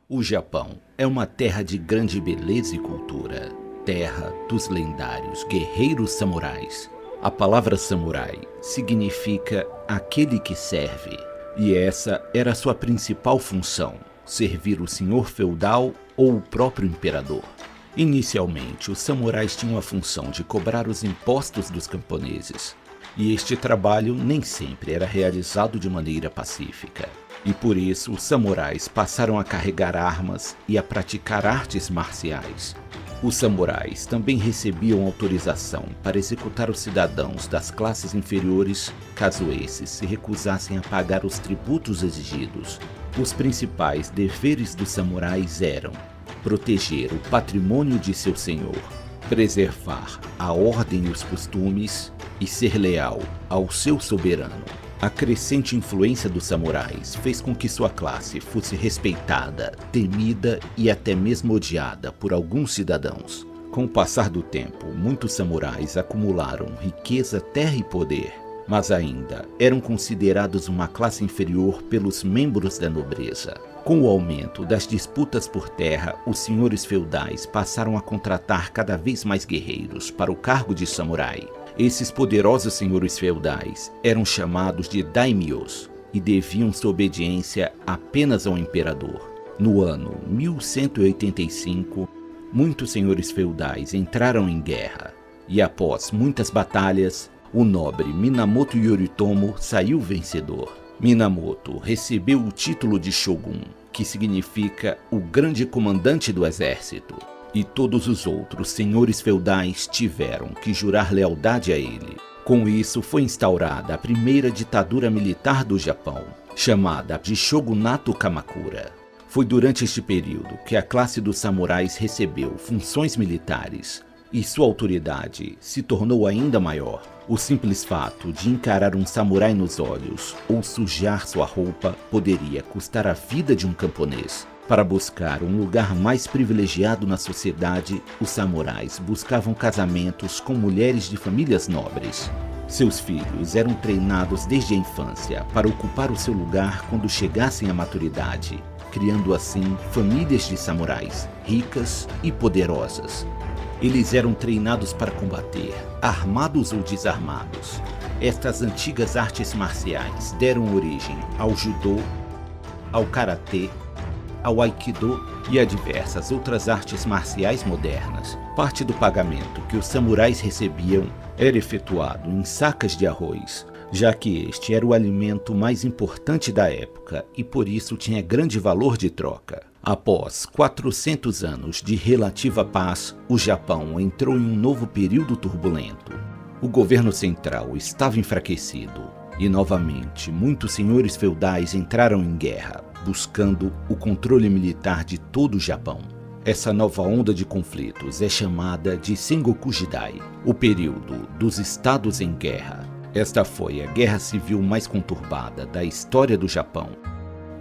O Japão é uma terra de grande beleza e cultura, terra dos lendários guerreiros samurais. A palavra samurai significa aquele que serve, e essa era sua principal função, servir o senhor feudal ou o próprio imperador. Inicialmente, os samurais tinham a função de cobrar os impostos dos camponeses, e este trabalho nem sempre era realizado de maneira pacífica. E por isso os samurais passaram a carregar armas e a praticar artes marciais. Os samurais também recebiam autorização para executar os cidadãos das classes inferiores, caso esses se recusassem a pagar os tributos exigidos. Os principais deveres dos samurais eram proteger o patrimônio de seu senhor, preservar a ordem e os costumes e ser leal ao seu soberano. A crescente influência dos samurais fez com que sua classe fosse respeitada, temida e até mesmo odiada por alguns cidadãos. Com o passar do tempo, muitos samurais acumularam riqueza, terra e poder, mas ainda eram considerados uma classe inferior pelos membros da nobreza. Com o aumento das disputas por terra, os senhores feudais passaram a contratar cada vez mais guerreiros para o cargo de samurai. Esses poderosos senhores feudais eram chamados de daimyos e deviam sua obediência apenas ao imperador. No ano 1185, muitos senhores feudais entraram em guerra e, após muitas batalhas, o nobre Minamoto Yoritomo saiu vencedor. Minamoto recebeu o título de Shogun, que significa o grande comandante do exército. E todos os outros senhores feudais tiveram que jurar lealdade a ele. Com isso foi instaurada a primeira ditadura militar do Japão, chamada de Shogunato Kamakura. Foi durante este período que a classe dos samurais recebeu funções militares e sua autoridade se tornou ainda maior. O simples fato de encarar um samurai nos olhos ou sujar sua roupa poderia custar a vida de um camponês. Para buscar um lugar mais privilegiado na sociedade, os samurais buscavam casamentos com mulheres de famílias nobres. Seus filhos eram treinados desde a infância para ocupar o seu lugar quando chegassem à maturidade, criando assim famílias de samurais ricas e poderosas. Eles eram treinados para combater, armados ou desarmados. Estas antigas artes marciais deram origem ao judô, ao karatê, ao aikido e a diversas outras artes marciais modernas. Parte do pagamento que os samurais recebiam era efetuado em sacas de arroz, já que este era o alimento mais importante da época e por isso tinha grande valor de troca. Após 400 anos de relativa paz, o Japão entrou em um novo período turbulento. O governo central estava enfraquecido e novamente muitos senhores feudais entraram em guerra, buscando o controle militar de todo o Japão. Essa nova onda de conflitos é chamada de Sengoku Jidai, o período dos estados em guerra. Esta foi a guerra civil mais conturbada da história do Japão.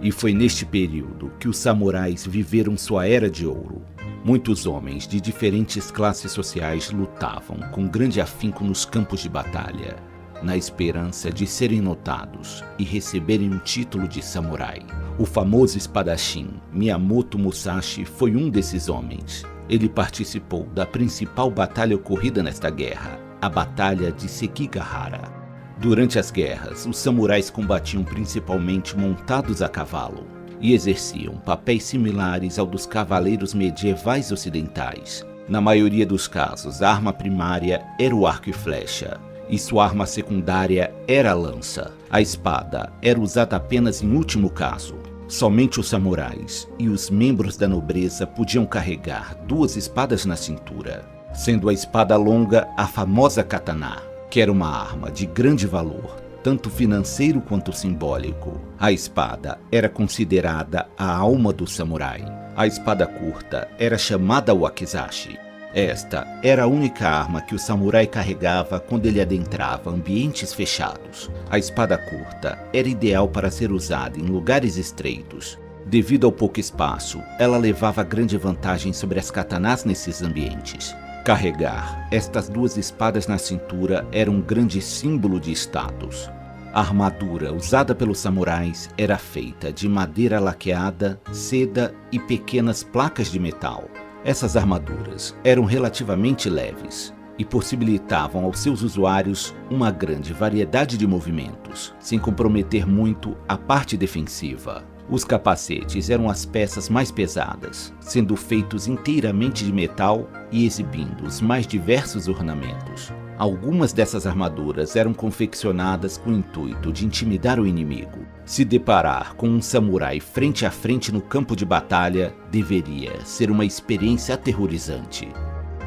E foi neste período que os samurais viveram sua era de ouro. Muitos homens de diferentes classes sociais lutavam com grande afinco nos campos de batalha, na esperança de serem notados e receberem um título de samurai. O famoso espadachim Miyamoto Musashi foi um desses homens. Ele participou da principal batalha ocorrida nesta guerra, a Batalha de Sekigahara. Durante as guerras, os samurais combatiam principalmente montados a cavalo e exerciam papéis similares ao dos cavaleiros medievais ocidentais. Na maioria dos casos, a arma primária era o arco e flecha, e sua arma secundária era a lança. A espada era usada apenas em último caso. Somente os samurais e os membros da nobreza podiam carregar duas espadas na cintura, sendo a espada longa a famosa katana, que era uma arma de grande valor, tanto financeiro quanto simbólico. A espada era considerada a alma do samurai. A espada curta era chamada wakizashi. Esta era a única arma que o samurai carregava quando ele adentrava ambientes fechados. A espada curta era ideal para ser usada em lugares estreitos. Devido ao pouco espaço, ela levava grande vantagem sobre as katanas nesses ambientes. Carregar estas duas espadas na cintura era um grande símbolo de status. A armadura usada pelos samurais era feita de madeira laqueada, seda e pequenas placas de metal. Essas armaduras eram relativamente leves e possibilitavam aos seus usuários uma grande variedade de movimentos, sem comprometer muito a parte defensiva. Os capacetes eram as peças mais pesadas, sendo feitos inteiramente de metal e exibindo os mais diversos ornamentos. Algumas dessas armaduras eram confeccionadas com o intuito de intimidar o inimigo. Se deparar com um samurai frente a frente no campo de batalha deveria ser uma experiência aterrorizante.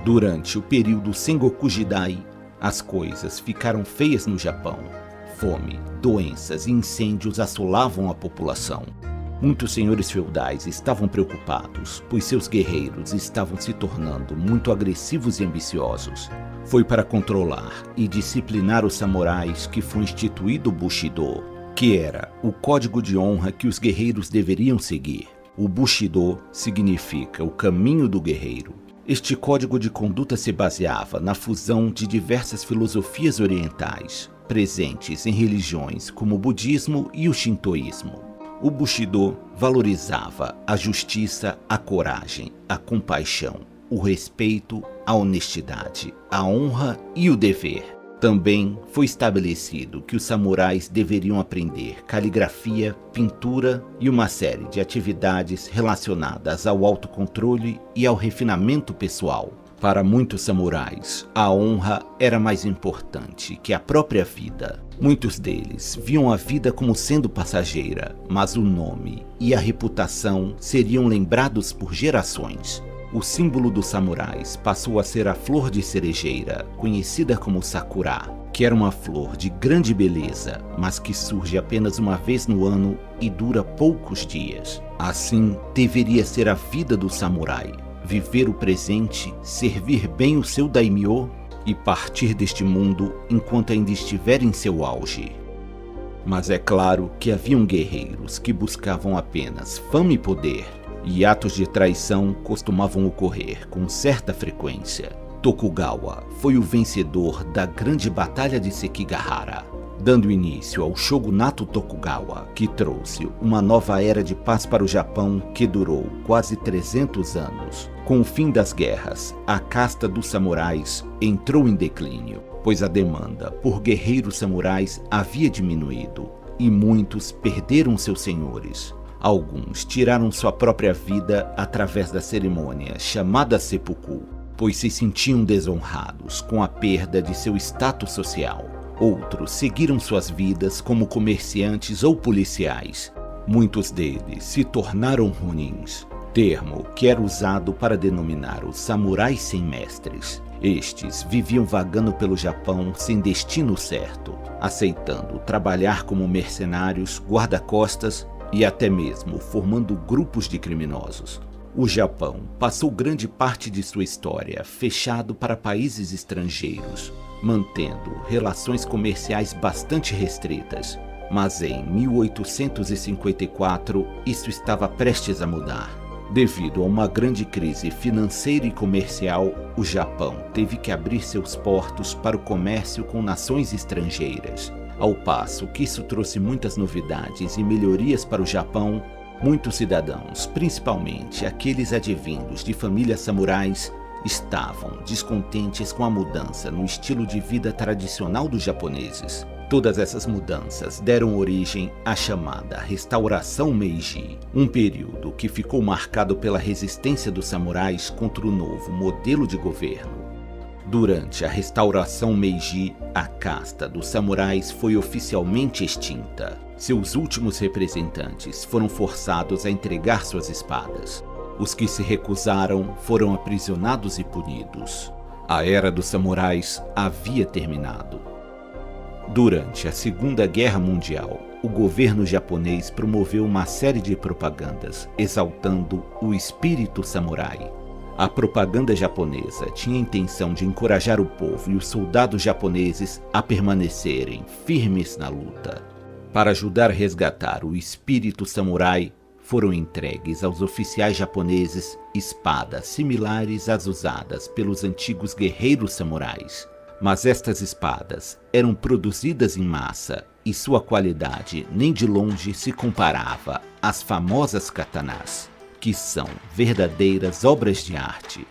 Durante o período Sengoku Jidai, as coisas ficaram feias no Japão. Fome, doenças e incêndios assolavam a população. Muitos senhores feudais estavam preocupados, pois seus guerreiros estavam se tornando muito agressivos e ambiciosos. Foi para controlar e disciplinar os samurais que foi instituído o Bushido, que era o código de honra que os guerreiros deveriam seguir. O Bushido significa o caminho do guerreiro. Este código de conduta se baseava na fusão de diversas filosofias orientais, presentes em religiões como o budismo e o shintoísmo. O Bushido valorizava a justiça, a coragem, a compaixão, o respeito, a honestidade, a honra e o dever. Também foi estabelecido que os samurais deveriam aprender caligrafia, pintura e uma série de atividades relacionadas ao autocontrole e ao refinamento pessoal. Para muitos samurais, a honra era mais importante que a própria vida. Muitos deles viam a vida como sendo passageira, mas o nome e a reputação seriam lembrados por gerações. O símbolo dos samurais passou a ser a flor de cerejeira, conhecida como sakura, que era uma flor de grande beleza, mas que surge apenas uma vez no ano e dura poucos dias. Assim, deveria ser a vida do samurai: viver o presente, servir bem o seu daimyo e partir deste mundo enquanto ainda estiver em seu auge. Mas é claro que haviam guerreiros que buscavam apenas fama e poder, e atos de traição costumavam ocorrer com certa frequência. Tokugawa foi o vencedor da grande batalha de Sekigahara, dando início ao Shogunato Tokugawa, que trouxe uma nova era de paz para o Japão que durou quase 300 anos. Com o fim das guerras, a casta dos samurais entrou em declínio, pois a demanda por guerreiros samurais havia diminuído e muitos perderam seus senhores. Alguns tiraram sua própria vida através da cerimônia chamada seppuku, pois se sentiam desonrados com a perda de seu status social. Outros seguiram suas vidas como comerciantes ou policiais. Muitos deles se tornaram ronins, termo que era usado para denominar os samurais sem mestres. Estes viviam vagando pelo Japão sem destino certo, aceitando trabalhar como mercenários, guarda-costas e até mesmo formando grupos de criminosos. O Japão passou grande parte de sua história fechado para países estrangeiros, mantendo relações comerciais bastante restritas. Mas em 1854, isso estava prestes a mudar. Devido a uma grande crise financeira e comercial, o Japão teve que abrir seus portos para o comércio com nações estrangeiras. Ao passo que isso trouxe muitas novidades e melhorias para o Japão, muitos cidadãos, principalmente aqueles advindos de famílias samurais, estavam descontentes com a mudança no estilo de vida tradicional dos japoneses. Todas essas mudanças deram origem à chamada Restauração Meiji, um período que ficou marcado pela resistência dos samurais contra o novo modelo de governo. Durante a Restauração Meiji, a casta dos samurais foi oficialmente extinta. Seus últimos representantes foram forçados a entregar suas espadas. Os que se recusaram foram aprisionados e punidos. A era dos samurais havia terminado. Durante a Segunda Guerra Mundial, o governo japonês promoveu uma série de propagandas exaltando o espírito samurai. A propaganda japonesa tinha a intenção de encorajar o povo e os soldados japoneses a permanecerem firmes na luta. Para ajudar a resgatar o espírito samurai, foram entregues aos oficiais japoneses espadas similares às usadas pelos antigos guerreiros samurais. Mas estas espadas eram produzidas em massa e sua qualidade nem de longe se comparava às famosas katanás, que são verdadeiras obras de arte.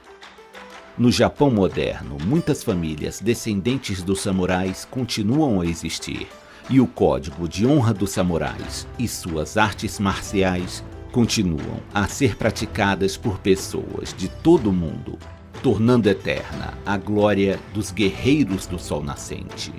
No Japão moderno, muitas famílias descendentes dos samurais continuam a existir, e o código de honra dos samurais e suas artes marciais continuam a ser praticadas por pessoas de todo o mundo, tornando eterna a glória dos guerreiros do sol nascente.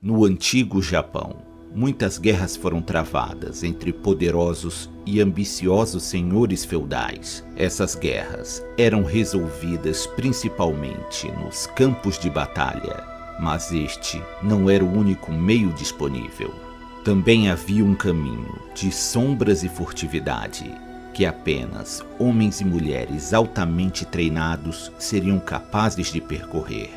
No antigo Japão, muitas guerras foram travadas entre poderosos e ambiciosos senhores feudais. Essas guerras eram resolvidas principalmente nos campos de batalha, mas este não era o único meio disponível. Também havia um caminho de sombras e furtividade que apenas homens e mulheres altamente treinados seriam capazes de percorrer.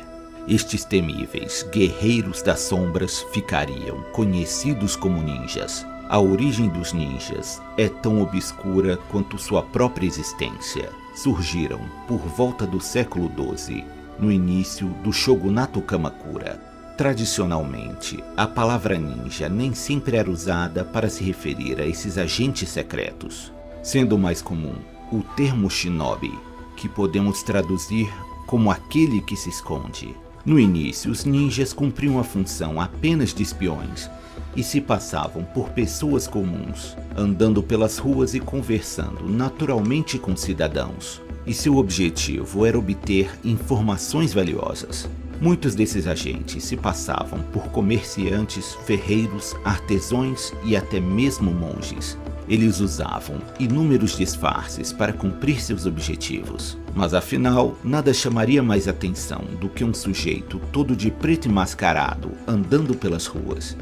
Estes temíveis guerreiros das sombras ficariam conhecidos como ninjas. A origem dos ninjas é tão obscura quanto sua própria existência. Surgiram por volta do século XII, no início do shogunato Kamakura. Tradicionalmente, a palavra ninja nem sempre era usada para se referir a esses agentes secretos, sendo mais comum o termo shinobi, que podemos traduzir como aquele que se esconde. No início, os ninjas cumpriam a função apenas de espiões e se passavam por pessoas comuns, andando pelas ruas e conversando naturalmente com cidadãos. E seu objetivo era obter informações valiosas. Muitos desses agentes se passavam por comerciantes, ferreiros, artesãos e até mesmo monges. Eles usavam inúmeros disfarces para cumprir seus objetivos, mas afinal, nada chamaria mais atenção do que um sujeito todo de preto e mascarado andando pelas ruas.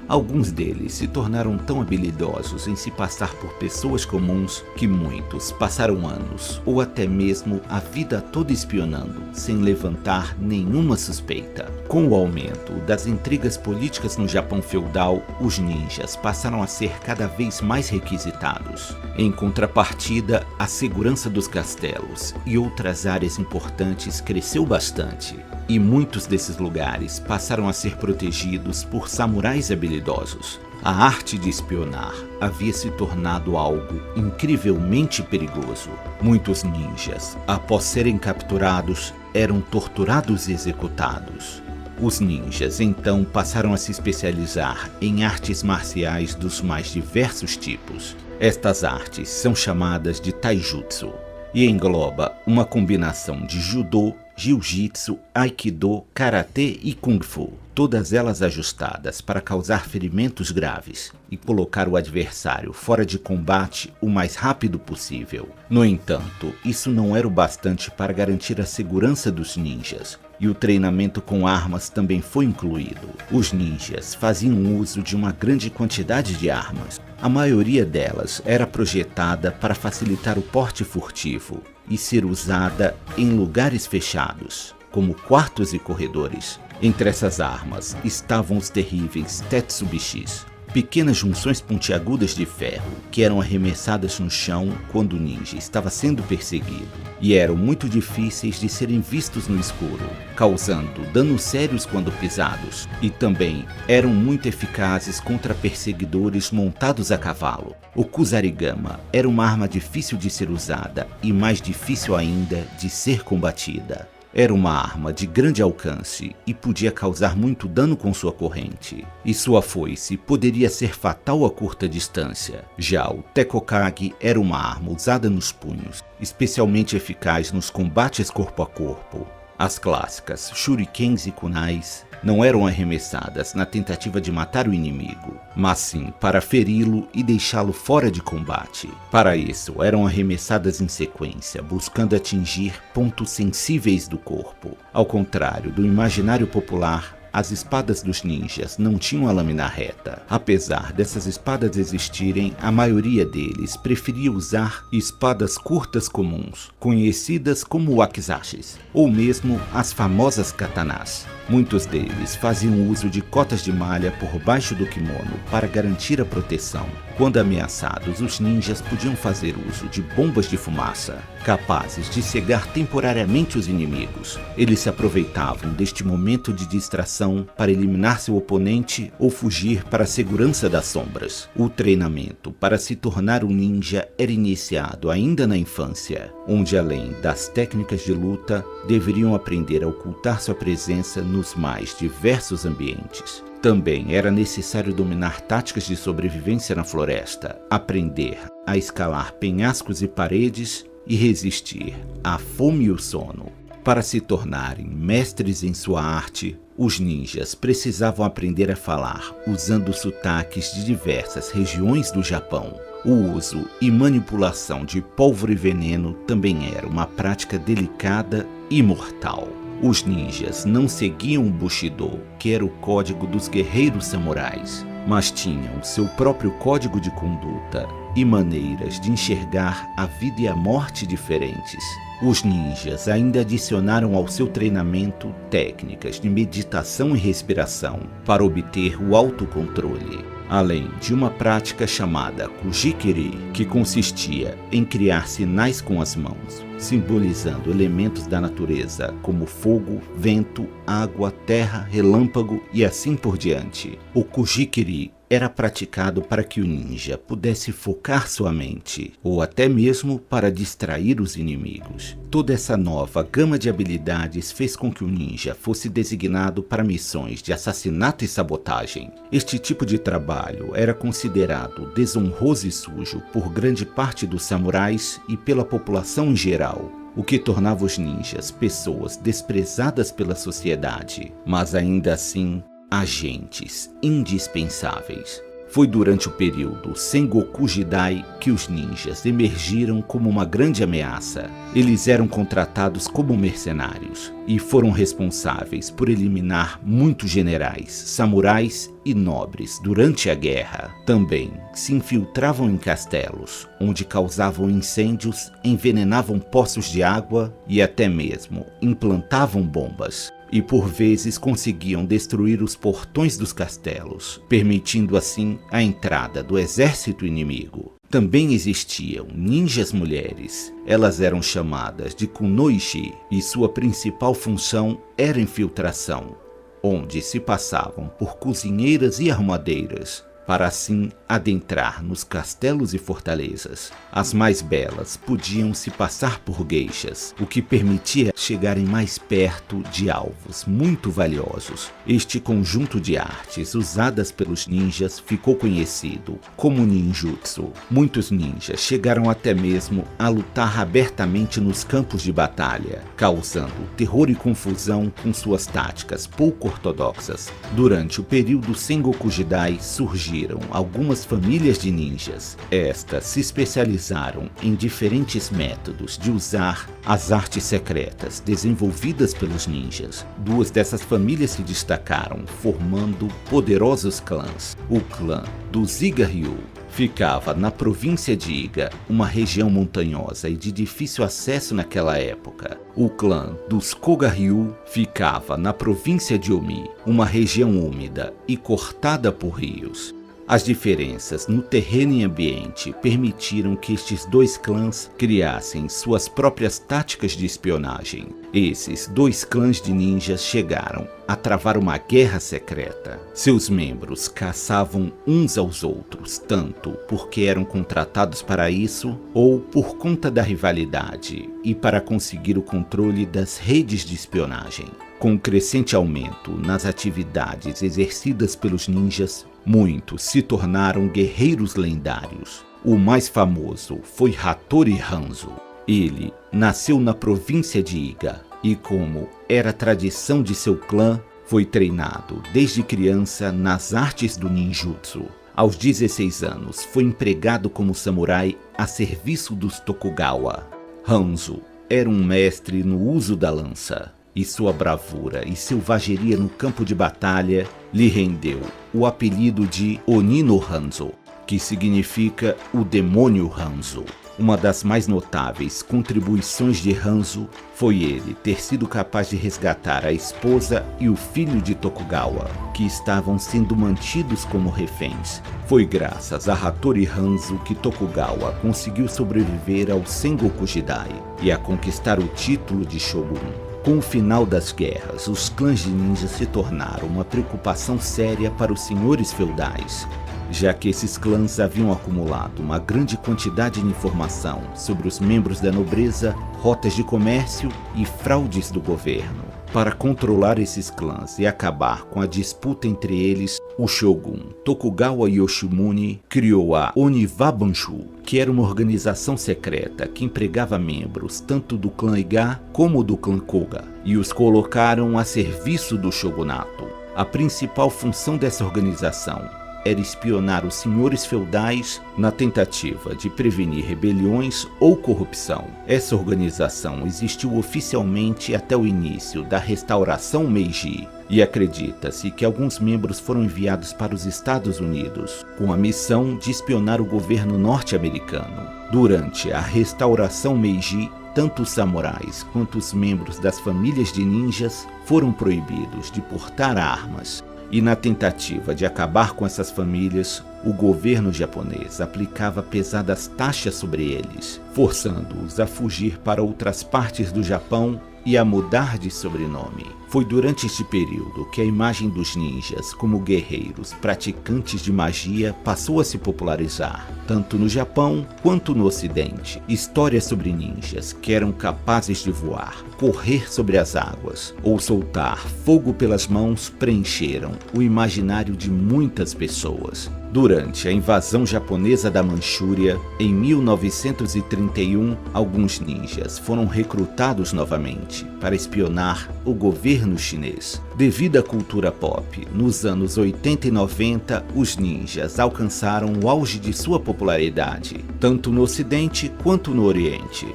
Alguns deles se tornaram tão habilidosos em se passar por pessoas comuns que muitos passaram anos ou até mesmo a vida toda espionando, sem levantar nenhuma suspeita. Com o aumento das intrigas políticas no Japão feudal, os ninjas passaram a ser cada vez mais requisitados. Em contrapartida, a segurança dos castelos e outras áreas importantes cresceu bastante, e muitos desses lugares passaram a ser protegidos por samurais habilidosos. A arte de espionar havia se tornado algo incrivelmente perigoso. Muitos ninjas, após serem capturados, eram torturados e executados. Os ninjas então passaram a se especializar em artes marciais dos mais diversos tipos. Estas artes são chamadas de taijutsu e engloba uma combinação de judô, jiu-jitsu, aikido, karatê e kung fu, todas elas ajustadas para causar ferimentos graves e colocar o adversário fora de combate o mais rápido possível. No entanto, isso não era o bastante para garantir a segurança dos ninjas, e o treinamento com armas também foi incluído. Os ninjas faziam uso de uma grande quantidade de armas. A maioria delas era projetada para facilitar o porte furtivo e ser usada em lugares fechados, como quartos e corredores. Entre essas armas estavam os terríveis Tetsubishis, pequenas junções pontiagudas de ferro que eram arremessadas no chão quando o ninja estava sendo perseguido, e eram muito difíceis de serem vistos no escuro, causando danos sérios quando pisados, e também eram muito eficazes contra perseguidores montados a cavalo. O Kusarigama era uma arma difícil de ser usada e mais difícil ainda de ser combatida. Era uma arma de grande alcance e podia causar muito dano com sua corrente, e sua foice poderia ser fatal a curta distância. Já o Tekokage era uma arma usada nos punhos, especialmente eficaz nos combates corpo a corpo. As clássicas shurikens e kunais não eram arremessadas na tentativa de matar o inimigo, mas sim para feri-lo e deixá-lo fora de combate. Para isso, eram arremessadas em sequência, buscando atingir pontos sensíveis do corpo. Ao contrário do imaginário popular, as espadas dos ninjas não tinham a lâmina reta. Apesar dessas espadas existirem, a maioria deles preferia usar espadas curtas comuns, conhecidas como wakizashis, ou mesmo as famosas katanás. Muitos deles faziam uso de cotas de malha por baixo do kimono para garantir a proteção. Quando ameaçados, os ninjas podiam fazer uso de bombas de fumaça, capazes de cegar temporariamente os inimigos. Eles se aproveitavam deste momento de distração para eliminar seu oponente ou fugir para a segurança das sombras. O treinamento para se tornar um ninja era iniciado ainda na infância, onde além das técnicas de luta, deveriam aprender a ocultar sua presença nos mais diversos ambientes. Também era necessário dominar táticas de sobrevivência na floresta, aprender a escalar penhascos e paredes e resistir à fome e o sono. Para se tornarem mestres em sua arte, os ninjas precisavam aprender a falar usando sotaques de diversas regiões do Japão. O uso e manipulação de pólvora e veneno também era uma prática delicada e mortal. Os ninjas não seguiam o Bushido, que era o código dos guerreiros samurais, mas tinham seu próprio código de conduta e maneiras de enxergar a vida e a morte diferentes. Os ninjas ainda adicionaram ao seu treinamento técnicas de meditação e respiração para obter o autocontrole, além de uma prática chamada Kujikiri, que consistia em criar sinais com as mãos, simbolizando elementos da natureza como fogo, vento, água, terra, relâmpago e assim por diante. O Kujikiri era praticado para que o ninja pudesse focar sua mente, ou até mesmo para distrair os inimigos. Toda essa nova gama de habilidades fez com que o ninja fosse designado para missões de assassinato e sabotagem. Este tipo de trabalho era considerado desonroso e sujo por grande parte dos samurais e pela população em geral, o que tornava os ninjas pessoas desprezadas pela sociedade, mas ainda assim agentes indispensáveis. Foi durante o período Sengoku Jidai que os ninjas emergiram como uma grande ameaça. Eles eram contratados como mercenários e foram responsáveis por eliminar muitos generais, samurais e nobres durante a guerra. Também se infiltravam em castelos, onde causavam incêndios, envenenavam poços de água e até mesmo implantavam bombas. E por vezes conseguiam destruir os portões dos castelos, permitindo assim a entrada do exército inimigo. Também existiam ninjas mulheres. Elas eram chamadas de kunoichi e sua principal função era infiltração, onde se passavam por cozinheiras e arrumadeiras, para assim adentrar nos castelos e fortalezas. As mais belas podiam se passar por geishas, o que permitia chegarem mais perto de alvos muito valiosos. Este conjunto de artes usadas pelos ninjas ficou conhecido como ninjutsu. Muitos ninjas chegaram até mesmo a lutar abertamente nos campos de batalha, causando terror e confusão com suas táticas pouco ortodoxas. Durante o período Sengoku Jidai surgiram algumas famílias de ninjas. Estas se especializaram em diferentes métodos de usar as artes secretas desenvolvidas pelos ninjas. Duas dessas famílias se destacaram, formando poderosos clãs. O clã dos Iga-ryu ficava na província de Iga, uma região montanhosa e de difícil acesso naquela época. O clã dos Koga-ryu ficava na província de Omi, uma região úmida e cortada por rios. As diferenças no terreno e ambiente permitiram que estes dois clãs criassem suas próprias táticas de espionagem. Esses dois clãs de ninjas chegaram a travar uma guerra secreta. Seus membros caçavam uns aos outros, tanto porque eram contratados para isso, ou por conta da rivalidade e para conseguir o controle das redes de espionagem. Com o crescente aumento nas atividades exercidas pelos ninjas, muitos se tornaram guerreiros lendários. O mais famoso foi Hattori Hanzo. Ele nasceu na província de Iga e, como era tradição de seu clã, foi treinado desde criança nas artes do ninjutsu. Aos 16 anos, foi empregado como samurai a serviço dos Tokugawa. Hanzo era um mestre no uso da lança, e sua bravura e selvageria no campo de batalha lhe rendeu o apelido de Oni no Hanzo, que significa o demônio Hanzo. Uma das mais notáveis contribuições de Hanzo foi ele ter sido capaz de resgatar a esposa e o filho de Tokugawa, que estavam sendo mantidos como reféns. Foi graças a Hattori Hanzo que Tokugawa conseguiu sobreviver ao Sengoku Jidai e a conquistar o título de Shogun. Com o final das guerras, os clãs de ninjas se tornaram uma preocupação séria para os senhores feudais, já que esses clãs haviam acumulado uma grande quantidade de informação sobre os membros da nobreza, rotas de comércio e fraudes do governo. Para controlar esses clãs e acabar com a disputa entre eles, o Shogun Tokugawa Yoshimune criou a Oniwabanshu, que era uma organização secreta que empregava membros tanto do clã Iga como do clã Koga, e os colocaram a serviço do shogunato. A principal função dessa organização era espionar os senhores feudais na tentativa de prevenir rebeliões ou corrupção. Essa organização existiu oficialmente até o início da restauração Meiji, e acredita-se que alguns membros foram enviados para os Estados Unidos com a missão de espionar o governo norte-americano. Durante a restauração Meiji, tanto os samurais quanto os membros das famílias de ninjas foram proibidos de portar armas. E na tentativa de acabar com essas famílias, o governo japonês aplicava pesadas taxas sobre eles, forçando-os a fugir para outras partes do Japão e a mudar de sobrenome. Foi durante este período que a imagem dos ninjas como guerreiros praticantes de magia passou a se popularizar, tanto no Japão quanto no Ocidente. Histórias sobre ninjas que eram capazes de voar, correr sobre as águas ou soltar fogo pelas mãos preencheram o imaginário de muitas pessoas. Durante a invasão japonesa da Manchúria, em 1931, alguns ninjas foram recrutados novamente para espionar o governo chinês. Devido à cultura pop, nos anos 80 e 90, os ninjas alcançaram o auge de sua popularidade, tanto no Ocidente quanto no Oriente.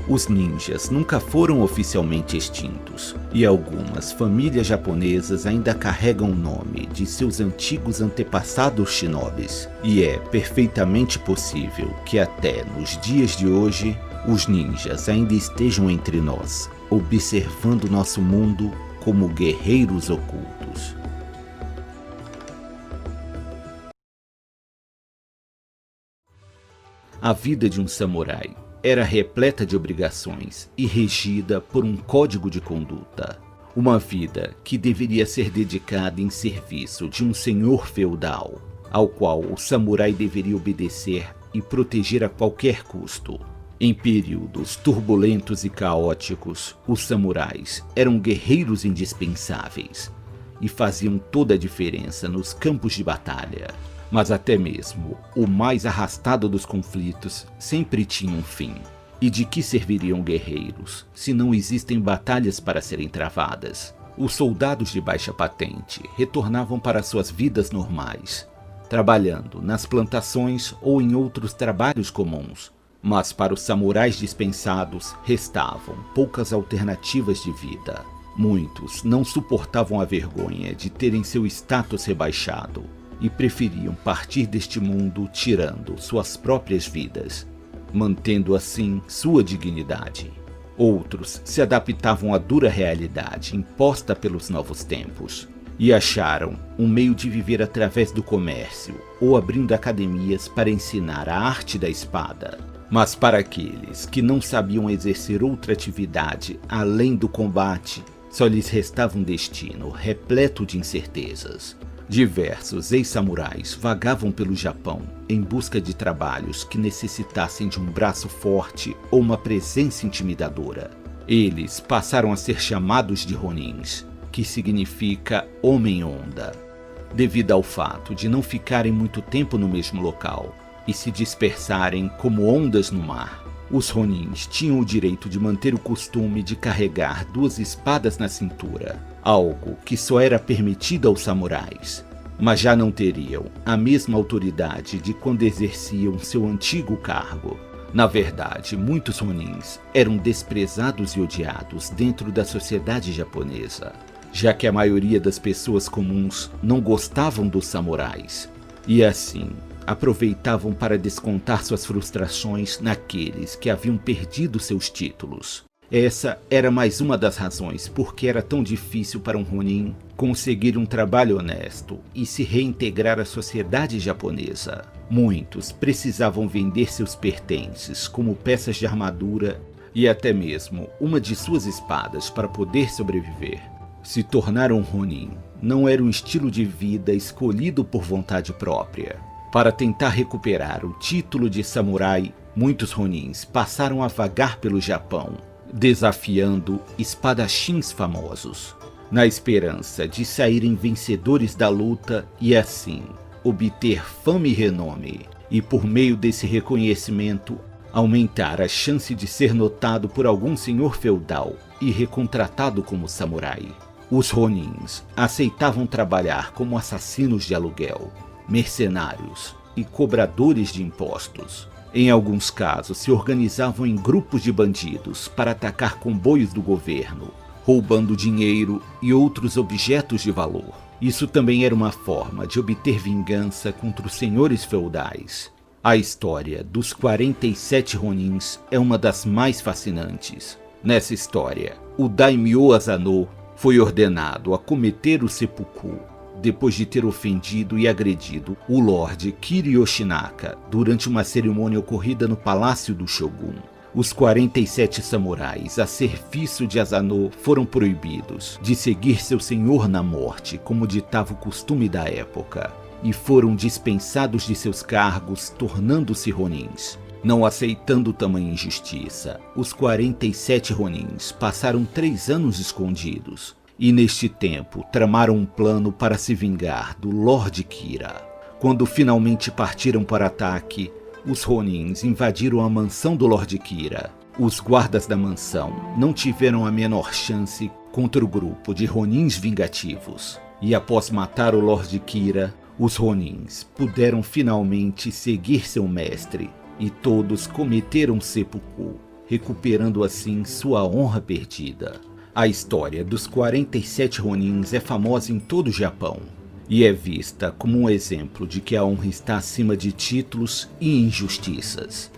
Os ninjas nunca foram oficialmente extintos, e algumas famílias japonesas ainda carregam o nome de seus antigos antepassados shinobis. E é perfeitamente possível que até nos dias de hoje, os ninjas ainda estejam entre nós, observando nosso mundo como guerreiros ocultos. A vida de um samurai era repleta de obrigações e regida por um código de conduta. Uma vida que deveria ser dedicada em serviço de um senhor feudal, ao qual o samurai deveria obedecer e proteger a qualquer custo. Em períodos turbulentos e caóticos, os samurais eram guerreiros indispensáveis e faziam toda a diferença nos campos de batalha. Mas até mesmo o mais arrastado dos conflitos sempre tinha um fim. E de que serviriam guerreiros se não existem batalhas para serem travadas? Os soldados de baixa patente retornavam para suas vidas normais, trabalhando nas plantações ou em outros trabalhos comuns. Mas para os samurais dispensados restavam poucas alternativas de vida. Muitos não suportavam a vergonha de terem seu status rebaixado e preferiam partir deste mundo tirando suas próprias vidas, mantendo assim sua dignidade. Outros se adaptavam à dura realidade imposta pelos novos tempos e acharam um meio de viver através do comércio ou abrindo academias para ensinar a arte da espada. Mas para aqueles que não sabiam exercer outra atividade além do combate, só lhes restava um destino repleto de incertezas. Diversos ex-samurais vagavam pelo Japão em busca de trabalhos que necessitassem de um braço forte ou uma presença intimidadora. Eles passaram a ser chamados de Ronins, que significa homem-onda, devido ao fato de não ficarem muito tempo no mesmo local e se dispersarem como ondas no mar. Os Ronins tinham o direito de manter o costume de carregar 2 espadas na cintura, algo que só era permitido aos samurais, mas já não teriam a mesma autoridade de quando exerciam seu antigo cargo. Na verdade, muitos Ronins eram desprezados e odiados dentro da sociedade japonesa, já que a maioria das pessoas comuns não gostavam dos samurais, e assim aproveitavam para descontar suas frustrações naqueles que haviam perdido seus títulos. Essa era mais uma das razões por que era tão difícil para um Ronin conseguir um trabalho honesto e se reintegrar à sociedade japonesa. Muitos precisavam vender seus pertences, como peças de armadura e até mesmo uma de suas espadas para poder sobreviver. Se tornar um Ronin não era um estilo de vida escolhido por vontade própria. Para tentar recuperar o título de samurai, muitos Ronins passaram a vagar pelo Japão, desafiando espadachins famosos, na esperança de saírem vencedores da luta e assim obter fama e renome, e por meio desse reconhecimento aumentar a chance de ser notado por algum senhor feudal e recontratado como samurai. Os Ronins aceitavam trabalhar como assassinos de aluguel, mercenários e cobradores de impostos. Em alguns casos, se organizavam em grupos de bandidos para atacar comboios do governo, roubando dinheiro e outros objetos de valor. Isso também era uma forma de obter vingança contra os senhores feudais. A história dos 47 Ronins é uma das mais fascinantes. Nessa história, o Daimyo Asano foi ordenado a cometer o seppuku depois de ter ofendido e agredido o Lorde Kiriyoshinaka durante uma cerimônia ocorrida no palácio do Shogun. Os 47 samurais a serviço de Asano foram proibidos de seguir seu senhor na morte, como ditava o costume da época, e foram dispensados de seus cargos, tornando-se Ronins. Não aceitando tamanha injustiça, os 47 Ronins passaram 3 anos escondidos, e neste tempo tramaram um plano para se vingar do Lorde Kira. Quando finalmente partiram para ataque, os Ronins invadiram a mansão do Lorde Kira. Os guardas da mansão não tiveram a menor chance contra o grupo de Ronins vingativos. E após matar o Lorde Kira, os Ronins puderam finalmente seguir seu mestre, e todos cometeram seppuku, recuperando assim sua honra perdida. A história dos 47 Ronins é famosa em todo o Japão e é vista como um exemplo de que a honra está acima de títulos e injustiças.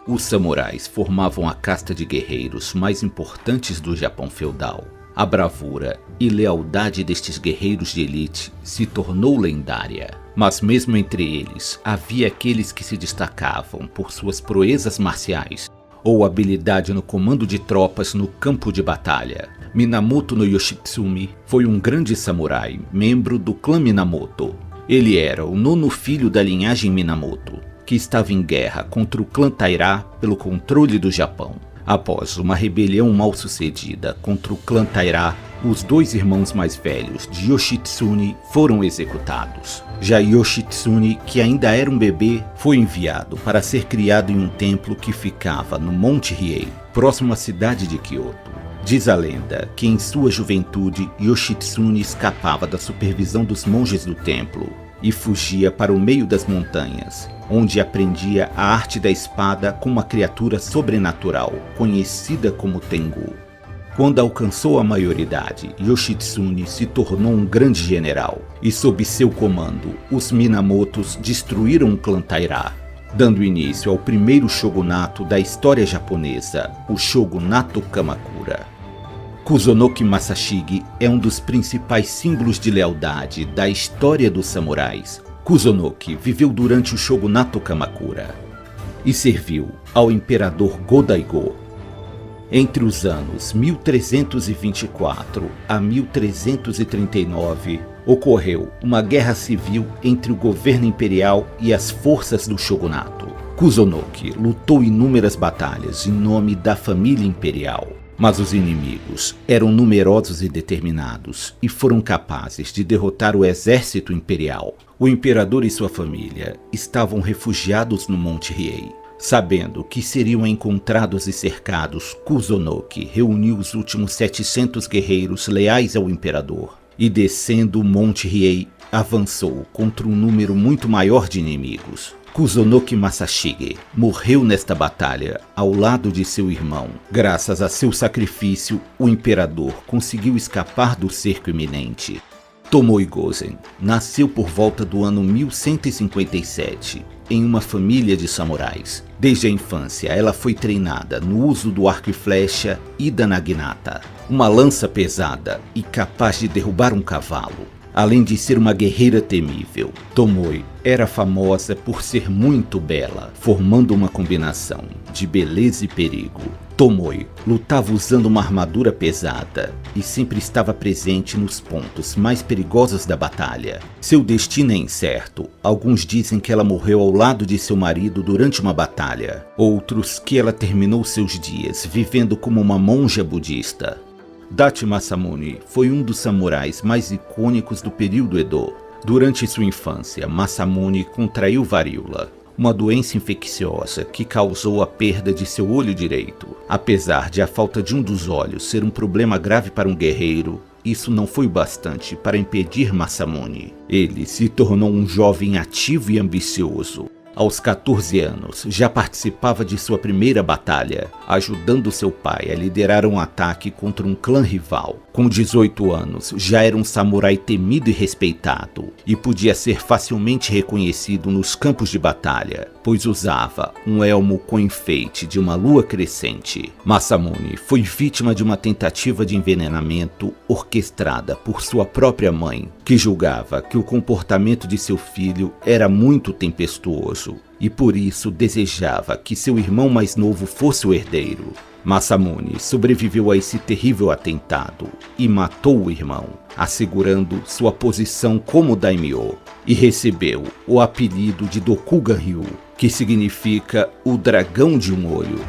Os samurais formavam a casta de guerreiros mais importantes do Japão feudal. A bravura e lealdade destes guerreiros de elite se tornou lendária. Mas mesmo entre eles, havia aqueles que se destacavam por suas proezas marciais ou habilidade no comando de tropas no campo de batalha. Minamoto no Yoshitsune foi um grande samurai, membro do clã Minamoto. Ele era o 9º filho da linhagem Minamoto, que estava em guerra contra o clã Taira pelo controle do Japão. Após uma rebelião mal sucedida contra o clã Taira, os 2 irmãos mais velhos de Yoshitsune foram executados. Já Yoshitsune, que ainda era um bebê, foi enviado para ser criado em um templo que ficava no Monte Hiei, próximo à cidade de Kyoto. Diz a lenda que em sua juventude Yoshitsune escapava da supervisão dos monges do templo e fugia para o meio das montanhas, onde aprendia a arte da espada com uma criatura sobrenatural, conhecida como Tengu. Quando alcançou a maioridade, Yoshitsune se tornou um grande general, e sob seu comando, os Minamotos destruíram o clã Taira, dando início ao primeiro shogunato da história japonesa, o Shogunato Kamakura. Kuzonoki Masashige é um dos principais símbolos de lealdade da história dos samurais. Kuzonoki viveu durante o Shogunato Kamakura e serviu ao imperador Go-Daigo. Entre os anos 1324 a 1339, ocorreu uma guerra civil entre o governo imperial e as forças do shogunato. Kuzonoki lutou inúmeras batalhas em nome da família imperial, mas os inimigos eram numerosos e determinados e foram capazes de derrotar o exército imperial. O imperador e sua família estavam refugiados no Monte Hiei. Sabendo que seriam encontrados e cercados, Kuzonoki reuniu os últimos 700 guerreiros leais ao imperador e, descendo o Monte Hiei, avançou contra um número muito maior de inimigos. Kusunoki Masashige morreu nesta batalha ao lado de seu irmão. Graças a seu sacrifício, o imperador conseguiu escapar do cerco iminente. Tomoe Gozen nasceu por volta do ano 1157, em uma família de samurais. Desde a infância, ela foi treinada no uso do arco e flecha e da naginata, uma lança pesada e capaz de derrubar um cavalo. Além de ser uma guerreira temível, Tomoe era famosa por ser muito bela, formando uma combinação de beleza e perigo. Tomoe lutava usando uma armadura pesada e sempre estava presente nos pontos mais perigosos da batalha. Seu destino é incerto. Alguns dizem que ela morreu ao lado de seu marido durante uma batalha. Outros que ela terminou seus dias vivendo como uma monja budista. Adachi Masamune foi um dos samurais mais icônicos do período Edo. Durante sua infância, Masamune contraiu varíola, uma doença infecciosa que causou a perda de seu olho direito. Apesar de a falta de um dos olhos ser um problema grave para um guerreiro, isso não foi bastante para impedir Masamune. Ele se tornou um jovem ativo e ambicioso. Aos 14 anos, já participava de sua primeira batalha, ajudando seu pai a liderar um ataque contra um clã rival. Com 18 anos, já era um samurai temido e respeitado, e podia ser facilmente reconhecido nos campos de batalha, pois usava um elmo com enfeite de uma lua crescente. Masamune foi vítima de uma tentativa de envenenamento orquestrada por sua própria mãe, que julgava que o comportamento de seu filho era muito tempestuoso, e por isso desejava que seu irmão mais novo fosse o herdeiro. Masamune sobreviveu a esse terrível atentado e matou o irmão, assegurando sua posição como daimyo, e recebeu o apelido de Dokugan-ryu, que significa o dragão de um olho.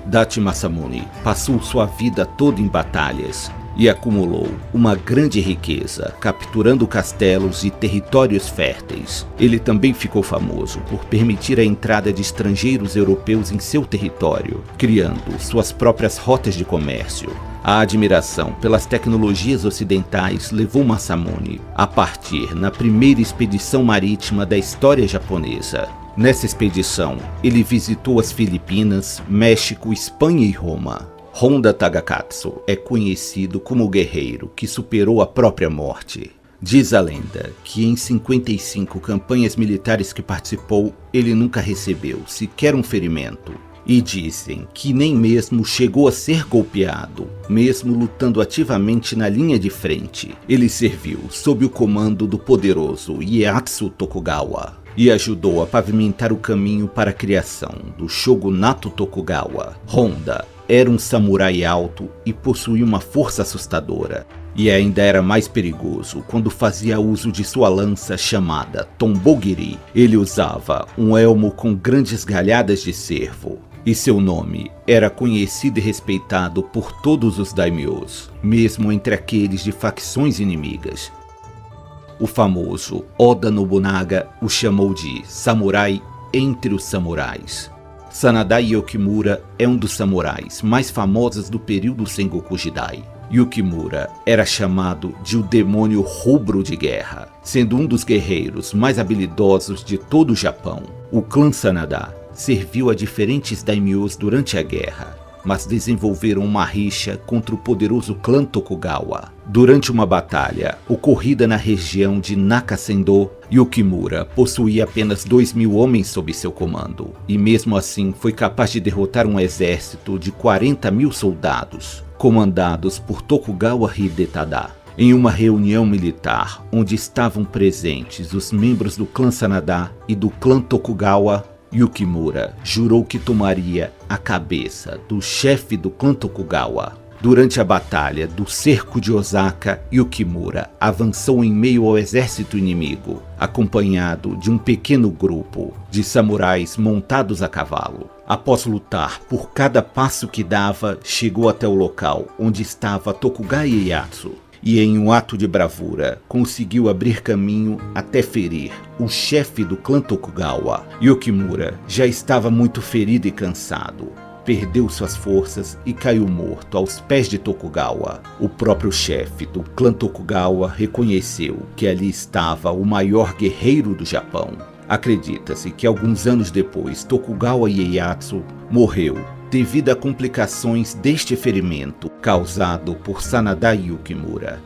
Adachi Masamune passou sua vida toda em batalhas e acumulou uma grande riqueza, capturando castelos e territórios férteis. Ele também ficou famoso por permitir a entrada de estrangeiros europeus em seu território, criando suas próprias rotas de comércio. A admiração pelas tecnologias ocidentais levou Masamune a partir na primeira expedição marítima da história japonesa. Nessa expedição, ele visitou as Filipinas, México, Espanha e Roma. Honda Tagakatsu é conhecido como o guerreiro que superou a própria morte. Diz a lenda que em 55 campanhas militares que participou, ele nunca recebeu sequer um ferimento. E dizem que nem mesmo chegou a ser golpeado, mesmo lutando ativamente na linha de frente. Ele serviu sob o comando do poderoso Ieyasu Tokugawa e ajudou a pavimentar o caminho para a criação do Shogunato Tokugawa. Honda era um samurai alto e possuía uma força assustadora. E ainda era mais perigoso quando fazia uso de sua lança chamada Tombogiri. Ele usava um elmo com grandes galhadas de cervo. E seu nome era conhecido e respeitado por todos os daimyos, mesmo entre aqueles de facções inimigas. O famoso Oda Nobunaga o chamou de samurai entre os samurais. Sanada Yukimura é um dos samurais mais famosos do período Sengoku Jidai. Yukimura era chamado de o demônio rubro de guerra, sendo um dos guerreiros mais habilidosos de todo o Japão. O clã Sanada serviu a diferentes daimyos durante a guerra, mas desenvolveram uma rixa contra o poderoso clã Tokugawa. Durante uma batalha ocorrida na região de Nakasendo, Yukimura possuía apenas 2.000 homens sob seu comando, e mesmo assim foi capaz de derrotar um exército de 40.000 soldados, comandados por Tokugawa Hidetada. Em uma reunião militar, onde estavam presentes os membros do clã Sanada e do clã Tokugawa, Yukimura jurou que tomaria a cabeça do chefe do clã Tokugawa. Durante a batalha do cerco de Osaka, Yukimura avançou em meio ao exército inimigo, acompanhado de um pequeno grupo de samurais montados a cavalo. Após lutar por cada passo que dava, chegou até o local onde estava Tokugawa Ieyasu, e em um ato de bravura, conseguiu abrir caminho até ferir o chefe do clã Tokugawa. Yukimura já estava muito ferido e cansado, perdeu suas forças e caiu morto aos pés de Tokugawa. O próprio chefe do clã Tokugawa reconheceu que ali estava o maior guerreiro do Japão. Acredita-se que alguns anos depois, Tokugawa Ieyasu morreu devido a complicações deste ferimento causado por Sanada Yukimura.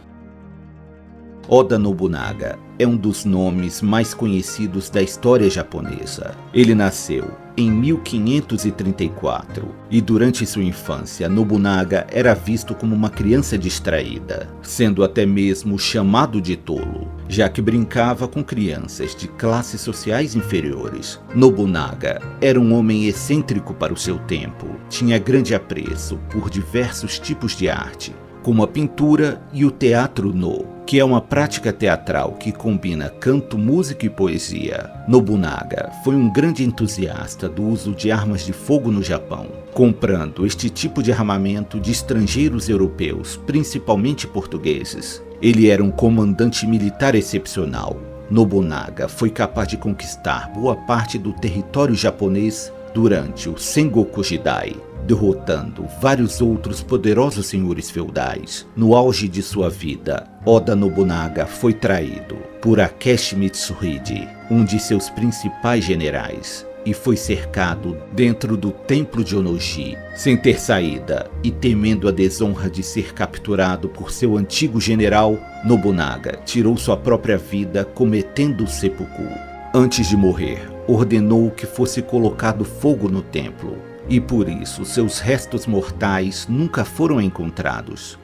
Oda Nobunaga é um dos nomes mais conhecidos da história japonesa. Ele nasceu em 1534 e durante sua infância Nobunaga era visto como uma criança distraída, sendo até mesmo chamado de tolo, já que brincava com crianças de classes sociais inferiores. Nobunaga era um homem excêntrico para o seu tempo, tinha grande apreço por diversos tipos de arte, como a pintura e o teatro no, que é uma prática teatral que combina canto, música e poesia. Nobunaga foi um grande entusiasta do uso de armas de fogo no Japão, comprando este tipo de armamento de estrangeiros europeus, principalmente portugueses. Ele era um comandante militar excepcional. Nobunaga foi capaz de conquistar boa parte do território japonês durante o Sengoku Jidai, derrotando vários outros poderosos senhores feudais. No auge de sua vida, Oda Nobunaga foi traído por Akechi Mitsuhide, um de seus principais generais, e foi cercado dentro do templo de Onoji, sem ter saída e temendo a desonra de ser capturado por seu antigo general. Nobunaga tirou sua própria vida cometendo seppuku. Antes de morrer, ordenou que fosse colocado fogo no templo, e por isso seus restos mortais nunca foram encontrados.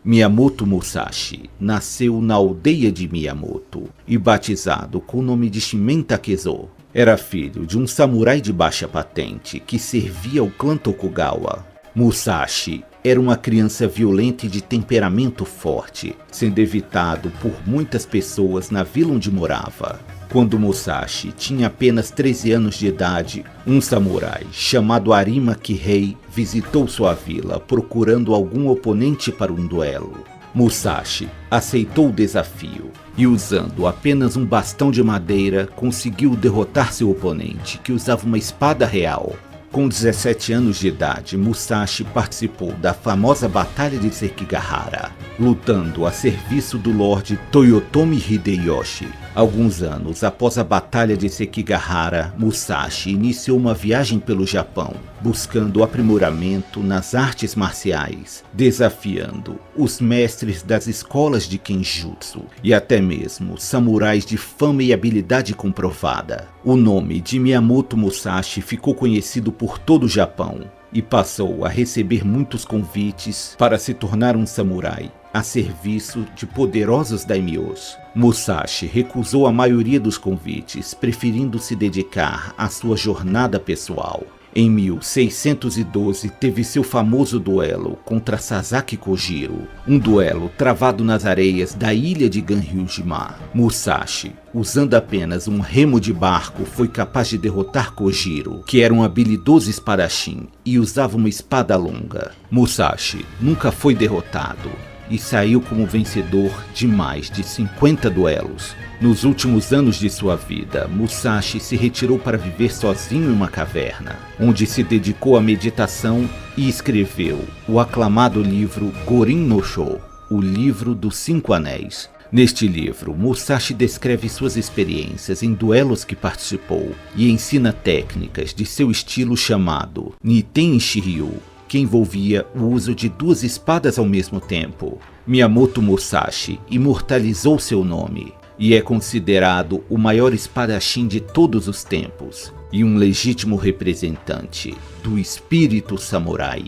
Miyamoto Musashi nasceu na aldeia de Miyamoto e batizado com o nome de Shimen Takezo. Era filho de um samurai de baixa patente que servia ao clã Tokugawa. Musashi era uma criança violenta e de temperamento forte, sendo evitado por muitas pessoas na vila onde morava. Quando Musashi tinha apenas 13 anos de idade, um samurai chamado Arima Kihei visitou sua vila procurando algum oponente para um duelo. Musashi aceitou o desafio e, usando apenas um bastão de madeira, conseguiu derrotar seu oponente, que usava uma espada real. Com 17 anos de idade, Musashi participou da famosa Batalha de Sekigahara, lutando a serviço do Lorde Toyotomi Hideyoshi. Alguns anos após a Batalha de Sekigahara, Musashi iniciou uma viagem pelo Japão, buscando aprimoramento nas artes marciais, desafiando os mestres das escolas de Kenjutsu e até mesmo samurais de fama e habilidade comprovada. O nome de Miyamoto Musashi ficou conhecido por todo o Japão e passou a receber muitos convites para se tornar um samurai a serviço de poderosos daimyos. Musashi recusou a maioria dos convites, preferindo se dedicar à sua jornada pessoal. Em 1612, teve seu famoso duelo contra Sasaki Kojiro, um duelo travado nas areias da ilha de Ganryujima. Musashi, usando apenas um remo de barco, foi capaz de derrotar Kojiro, que era um habilidoso espadachim e usava uma espada longa. Musashi nunca foi derrotado e saiu como vencedor de mais de 50 duelos. Nos últimos anos de sua vida, Musashi se retirou para viver sozinho em uma caverna, onde se dedicou à meditação e escreveu o aclamado livro Gorin no Sho, o livro dos 5 anéis. Neste livro, Musashi descreve suas experiências em duelos que participou e ensina técnicas de seu estilo chamado Niten Shiryu, que envolvia o uso de 2 espadas ao mesmo tempo. Miyamoto Musashi imortalizou seu nome e é considerado o maior espadachim de todos os tempos e um legítimo representante do espírito samurai.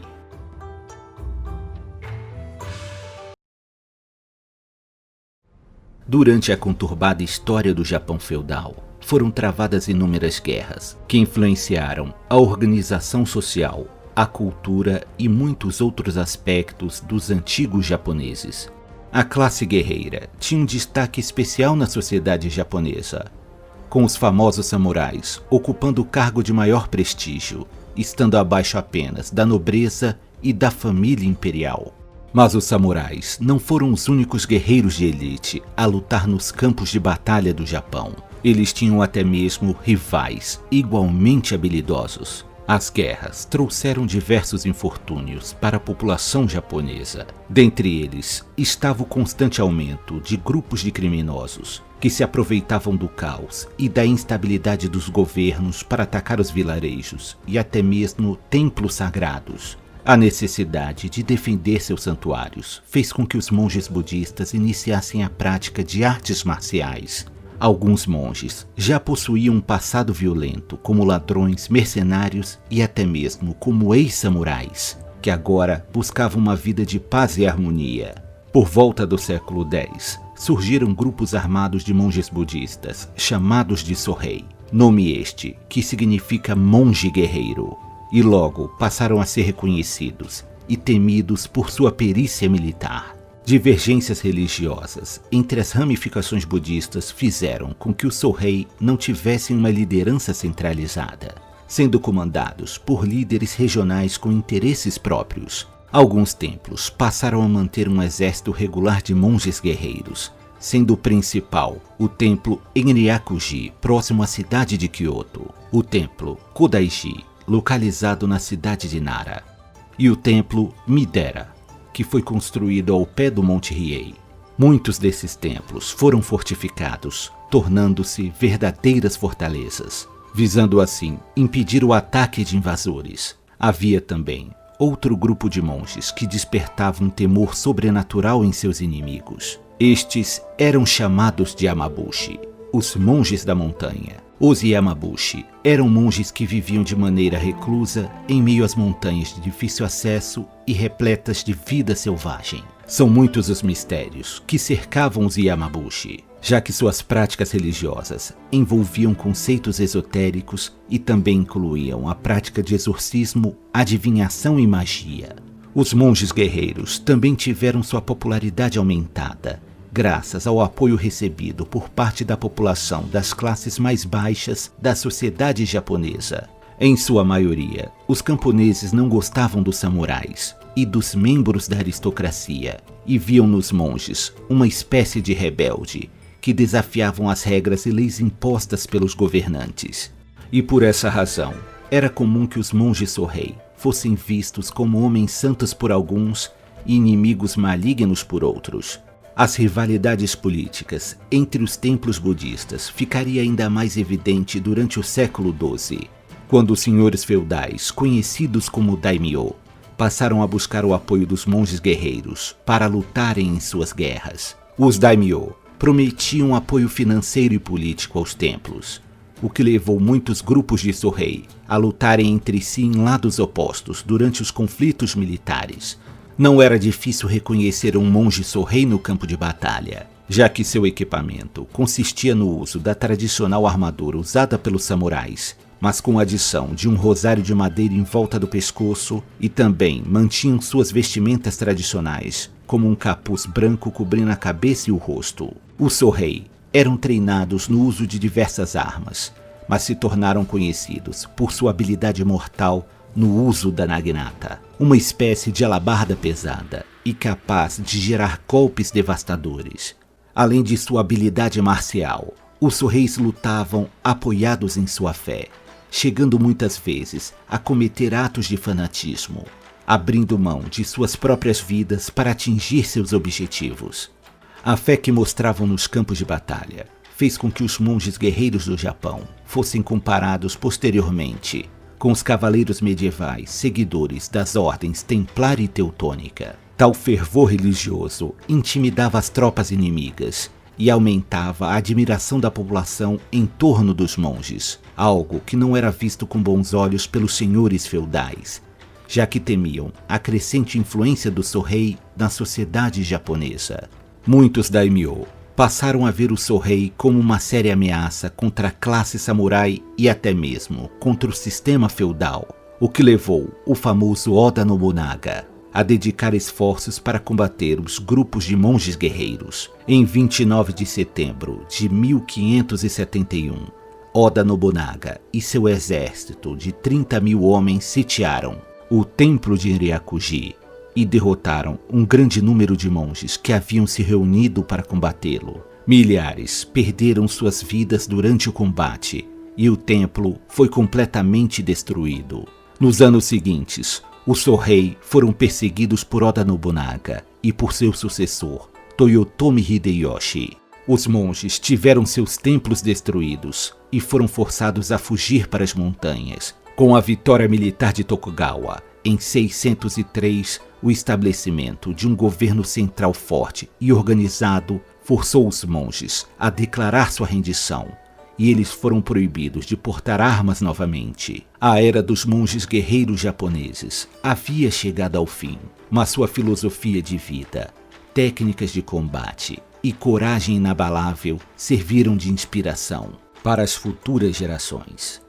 Durante a conturbada história do Japão feudal, foram travadas inúmeras guerras que influenciaram a organização social, a cultura e muitos outros aspectos dos antigos japoneses. A classe guerreira tinha um destaque especial na sociedade japonesa, com os famosos samurais ocupando o cargo de maior prestígio, estando abaixo apenas da nobreza e da família imperial. Mas os samurais não foram os únicos guerreiros de elite a lutar nos campos de batalha do Japão. Eles tinham até mesmo rivais igualmente habilidosos. As guerras trouxeram diversos infortúnios para a população japonesa. Dentre eles estava o constante aumento de grupos de criminosos que se aproveitavam do caos e da instabilidade dos governos para atacar os vilarejos e até mesmo templos sagrados. A necessidade de defender seus santuários fez com que os monges budistas iniciassem a prática de artes marciais. Alguns monges já possuíam um passado violento, como ladrões, mercenários e até mesmo como ex-samurais, que agora buscavam uma vida de paz e harmonia. Por volta do século X, surgiram grupos armados de monges budistas, chamados de Sohei, nome este que significa monge guerreiro, e logo passaram a ser reconhecidos e temidos por sua perícia militar. Divergências religiosas entre as ramificações budistas fizeram com que os Sohei não tivessem uma liderança centralizada, sendo comandados por líderes regionais com interesses próprios. Alguns templos passaram a manter um exército regular de monges guerreiros, sendo o principal o templo Enryakuji, próximo à cidade de Kyoto, o templo Kodaiji, localizado na cidade de Nara, e o templo Midera, que foi construído ao pé do Monte Hiei. Muitos desses templos foram fortificados, tornando-se verdadeiras fortalezas, visando assim impedir o ataque de invasores. Havia também outro grupo de monges que despertavam um temor sobrenatural em seus inimigos. Estes eram chamados de Yamabushi, os monges da montanha. Os Yamabushi eram monges que viviam de maneira reclusa em meio às montanhas de difícil acesso e repletas de vida selvagem. São muitos os mistérios que cercavam os Yamabushi, já que suas práticas religiosas envolviam conceitos esotéricos e também incluíam a prática de exorcismo, adivinhação e magia. Os monges guerreiros também tiveram sua popularidade aumentada, graças ao apoio recebido por parte da população das classes mais baixas da sociedade japonesa. Em sua maioria, os camponeses não gostavam dos samurais e dos membros da aristocracia e viam nos monges uma espécie de rebelde que desafiavam as regras e leis impostas pelos governantes. E por essa razão, era comum que os monges Sohei fossem vistos como homens santos por alguns e inimigos malignos por outros. As rivalidades políticas entre os templos budistas ficaria ainda mais evidente durante o século XII, quando os senhores feudais, conhecidos como daimyo, passaram a buscar o apoio dos monges guerreiros para lutarem em suas guerras. Os daimyo prometiam apoio financeiro e político aos templos, o que levou muitos grupos de Sohei a lutarem entre si em lados opostos durante os conflitos militares. Não era difícil reconhecer um monge Sohei no campo de batalha, já que seu equipamento consistia no uso da tradicional armadura usada pelos samurais, mas com a adição de um rosário de madeira em volta do pescoço, e também mantinham suas vestimentas tradicionais, como um capuz branco cobrindo a cabeça e o rosto. Os Sohei eram treinados no uso de diversas armas, mas se tornaram conhecidos por sua habilidade mortal no uso da naginata, uma espécie de alabarda pesada e capaz de gerar golpes devastadores. Além de sua habilidade marcial, os Soheis lutavam apoiados em sua fé, chegando muitas vezes a cometer atos de fanatismo, abrindo mão de suas próprias vidas para atingir seus objetivos. A fé que mostravam nos campos de batalha fez com que os monges guerreiros do Japão fossem comparados posteriormente com os cavaleiros medievais seguidores das ordens Templar e Teutônica. Tal fervor religioso intimidava as tropas inimigas e aumentava a admiração da população em torno dos monges, algo que não era visto com bons olhos pelos senhores feudais, já que temiam a crescente influência do Sohei na sociedade japonesa. Muitos daimyo passaram a ver o Sohei como uma séria ameaça contra a classe samurai e até mesmo contra o sistema feudal, o que levou o famoso Oda Nobunaga a dedicar esforços para combater os grupos de monges guerreiros. Em 29 de setembro de 1571, Oda Nobunaga e seu exército de 30.000 homens sitiaram o templo de Enryakuji e derrotaram um grande número de monges que haviam se reunido para combatê-lo. Milhares perderam suas vidas durante o combate e o templo foi completamente destruído. Nos anos seguintes, os Sorei foram perseguidos por Oda Nobunaga e por seu sucessor, Toyotomi Hideyoshi. Os monges tiveram seus templos destruídos e foram forçados a fugir para as montanhas. Com a vitória militar de Tokugawa, em 603, o estabelecimento de um governo central forte e organizado forçou os monges a declarar sua rendição, e eles foram proibidos de portar armas novamente. A era dos monges guerreiros japoneses havia chegado ao fim, mas sua filosofia de vida, técnicas de combate e coragem inabalável serviram de inspiração para as futuras gerações.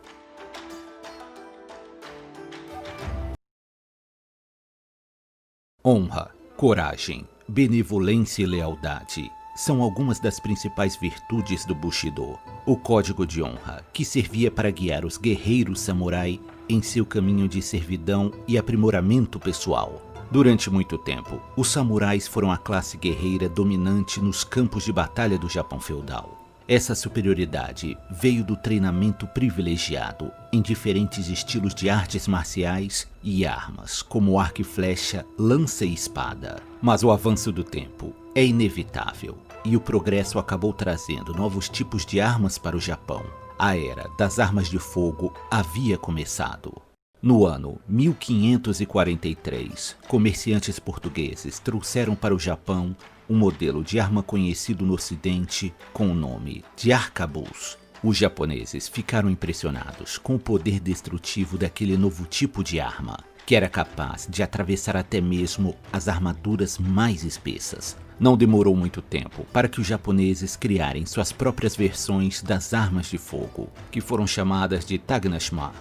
Honra, coragem, benevolência e lealdade são algumas das principais virtudes do Bushido, o código de honra que servia para guiar os guerreiros samurai em seu caminho de servidão e aprimoramento pessoal. Durante muito tempo, os samurais foram a classe guerreira dominante nos campos de batalha do Japão feudal. Essa superioridade veio do treinamento privilegiado em diferentes estilos de artes marciais e armas, como arco e flecha, lança e espada. Mas o avanço do tempo é inevitável e o progresso acabou trazendo novos tipos de armas para o Japão. A era das armas de fogo havia começado. No ano 1543, comerciantes portugueses trouxeram para o Japão um modelo de arma conhecido no Ocidente com o nome de arcabuz. Os japoneses ficaram impressionados com o poder destrutivo daquele novo tipo de arma, que era capaz de atravessar até mesmo as armaduras mais espessas. Não demorou muito tempo para que os japoneses criarem suas próprias versões das armas de fogo, que foram chamadas de Tagnashima.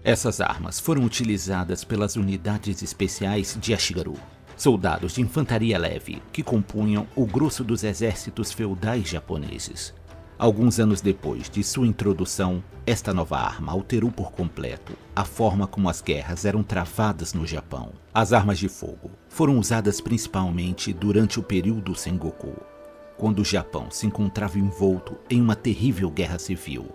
Essas armas foram utilizadas pelas unidades especiais de Ashigaru, soldados de infantaria leve que compunham o grosso dos exércitos feudais japoneses. Alguns anos depois de sua introdução, esta nova arma alterou por completo a forma como as guerras eram travadas no Japão. As armas de fogo foram usadas principalmente durante o período Sengoku, quando o Japão se encontrava envolto em uma terrível guerra civil,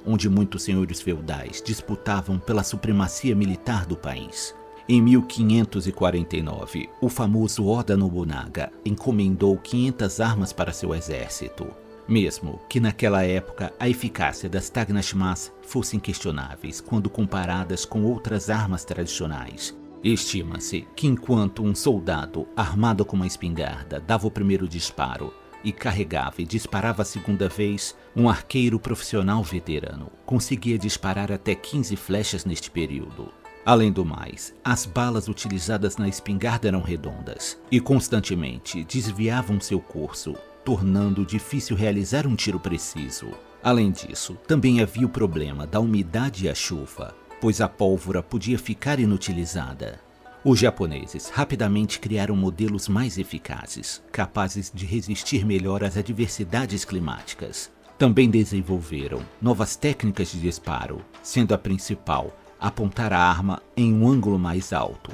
onde muitos senhores feudais disputavam pela supremacia militar do país. Em 1549, o famoso Oda Nobunaga encomendou 500 armas para seu exército, mesmo que naquela época a eficácia das Tagnashimas fossem questionáveis quando comparadas com outras armas tradicionais. Estima-se que enquanto um soldado armado com uma espingarda dava o primeiro disparo e carregava e disparava a segunda vez, um arqueiro profissional veterano conseguia disparar até 15 flechas neste período. Além do mais, as balas utilizadas na espingarda eram redondas e constantemente desviavam seu curso, tornando difícil realizar um tiro preciso. Além disso, também havia o problema da umidade e a chuva, pois a pólvora podia ficar inutilizada. Os japoneses rapidamente criaram modelos mais eficazes, capazes de resistir melhor às adversidades climáticas. Também desenvolveram novas técnicas de disparo, sendo a principal apontar a arma em um ângulo mais alto,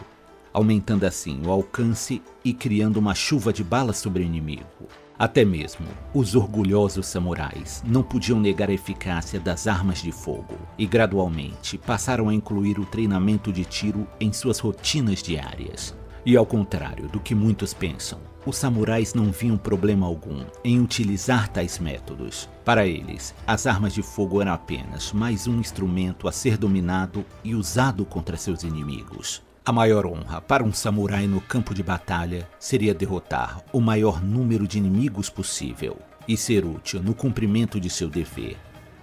aumentando assim o alcance e criando uma chuva de balas sobre o inimigo. Até mesmo os orgulhosos samurais não podiam negar a eficácia das armas de fogo e gradualmente passaram a incluir o treinamento de tiro em suas rotinas diárias. E ao contrário do que muitos pensam, os samurais não viam problema algum em utilizar tais métodos. Para eles, as armas de fogo eram apenas mais um instrumento a ser dominado e usado contra seus inimigos. A maior honra para um samurai no campo de batalha seria derrotar o maior número de inimigos possível e ser útil no cumprimento de seu dever.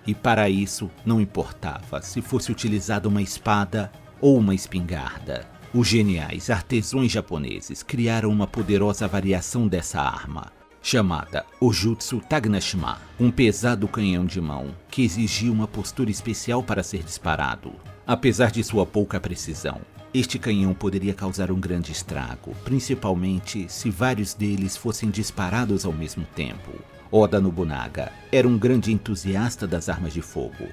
E para isso, não importava se fosse utilizada uma espada ou uma espingarda. Os geniais artesãos japoneses criaram uma poderosa variação dessa arma, chamada Ojutsu Tagnashima, um pesado canhão de mão que exigia uma postura especial para ser disparado. Apesar de sua pouca precisão, este canhão poderia causar um grande estrago, principalmente se vários deles fossem disparados ao mesmo tempo. Oda Nobunaga era um grande entusiasta das armas de fogo,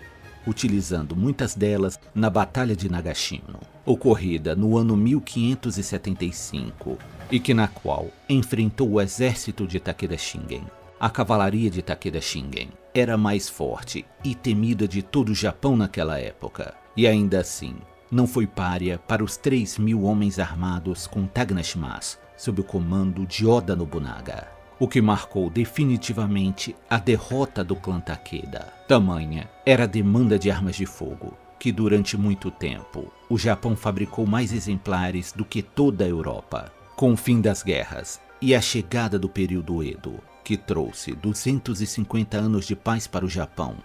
utilizando muitas delas na Batalha de Nagashino, ocorrida no ano 1575, e que na qual enfrentou o exército de Takeda Shingen. A cavalaria de Takeda Shingen era a mais forte e temida de todo o Japão naquela época, e ainda assim, não foi pária para os 3.000 homens armados com Tagnashimas, sob o comando de Oda Nobunaga, o que marcou definitivamente a derrota do clã Takeda. Tamanha era a demanda de armas de fogo, que durante muito tempo o Japão fabricou mais exemplares do que toda a Europa. Com o fim das guerras e a chegada do período Edo, que trouxe 250 anos de paz para o Japão,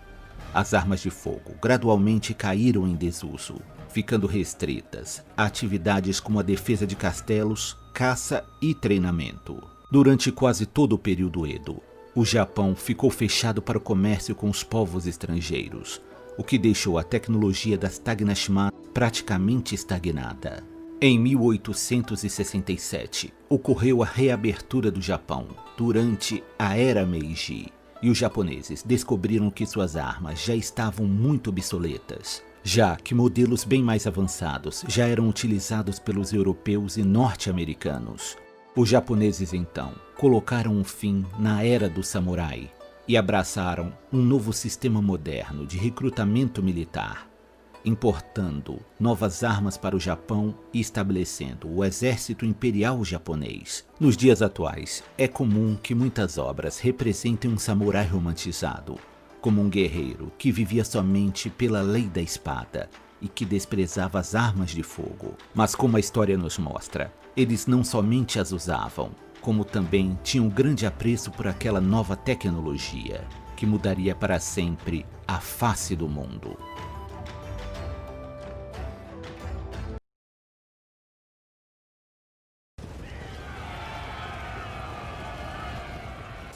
as armas de fogo gradualmente caíram em desuso, ficando restritas a atividades como a defesa de castelos, caça e treinamento. Durante quase todo o período Edo, o Japão ficou fechado para o comércio com os povos estrangeiros, o que deixou a tecnologia das Tagnashimas praticamente estagnada. Em 1867, ocorreu a reabertura do Japão durante a Era Meiji, e os japoneses descobriram que suas armas já estavam muito obsoletas, já que modelos bem mais avançados já eram utilizados pelos europeus e norte-americanos. Os japoneses então colocaram um fim na Era do Samurai e abraçaram um novo sistema moderno de recrutamento militar, importando novas armas para o Japão e estabelecendo o Exército Imperial Japonês. Nos dias atuais, é comum que muitas obras representem um samurai romantizado, como um guerreiro que vivia somente pela lei da espada e que desprezava as armas de fogo. Mas como a história nos mostra, eles não somente as usavam, como também tinham grande apreço por aquela nova tecnologia que mudaria para sempre a face do mundo.